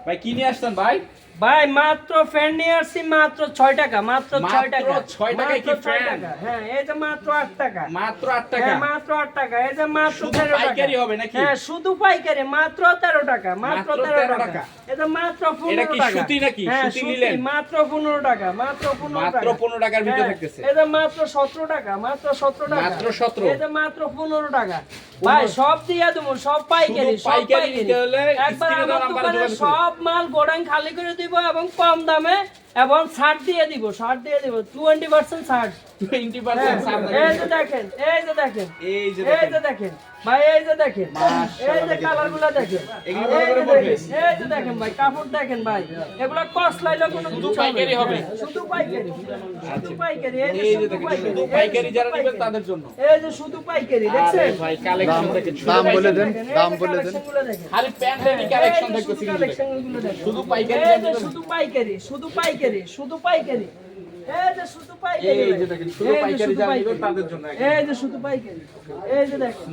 ভাই কি নিয়ে আসছেন ভাই? ভাই মাত্র ফ্যান নিয়ে আসছি মাত্র 6 টাকা, মাত্র 6 টাকা। মাত্র 6 টাকায় কি মাত্র 6 ফ্যান? টাকা। হ্যাঁ, এই যে মাত্র 8 টাকা। মাত্র 8 টাকা। হ্যাঁ, মাত্র 8 টাকা। এই যে মাত্র শুধু 13 টাকা। পাইকারি হবে নাকি? হ্যাঁ, শুধু পাইকারি মাত্র 13 টাকা, মাত্র মাত্র 13 13 টাকা। টাকা। এটা মাত্র এটা 15 কি টাকা। সুতি নাকি? হ্যাঁ, সুতি সুতি নিলেন? মাত্র 15 টাকা, মাত্র 15 মাত্র টাকা। 15 টাকার ভিতরে হ্যাঁ, থাকতেছে। এটা মাত্র 17 টাকা, মাত্র 17 টাকা। মাত্র 17 এটা মাত্র 15 টাকা। ভাই সব দিয়া দেবো, সব পাইকারি, শুধু সব পাইকারি নিতে হলে একবার স্ক্রিনে দেওয়া আমার নাম্বারে দোকানে যোগাযোগ করুন। সব মাল গোডাউন খালি করে দিব এবং কম দামে এবং ছাড় দিয়ে দিব, ছাড় দিয়ে দিব 20% ছাড়। 20% ছাড় দেবেন। এই যে দেখেন, এই যে দেখেন, এই যে এই যে দেখেন ভাই, এই যে দেখেন, মাশাআল্লাহ এই যে কালারগুলো দেখেন, এগুলো এই কত করে যে পড়বে? দেখেন, এই যে দেখেন ভাই, কাপড় দেখেন ভাই, এগুলো কস্ট লাইলে কোনো শুধু কিছু পাইকারি হবে? শুধু পাইকারি, শুধু পাইকারি, এই যে এই যে শুধু দেখেন, পাইকারি, শুধু এই যে পাইকারি শুধু যারা নেবেন পাইকারি। তাদের জন্য। এই যে শুধু পাইকারি, আরে দেখছেন? ভাই কালেকশন দেখেন, শুধু দাম বলে পাইকারি। দেন, দেখেন, এই দাম যে বলে দেন। কালেকশনগুলো দেখেন। খালি প্যান্টেরই কালেকশন এই যে দেখতেছি শুধু কিন্তু দেখেন। কালেকশনগুলো দেখেন। শুধু পাইকারি এই যে নেবেন। শুধু পাইকারি, শুধু পাইকারি, শুধু পাইকারি। এই যে শুধু পাইকারি। এই যে দেখেন, শুধু এই যে পাইকারি শুধু যারা পাইকারি। নেবেন তাদের জন্য একদম। এই যে শুধু পাইকারি। এই যে দেখেন।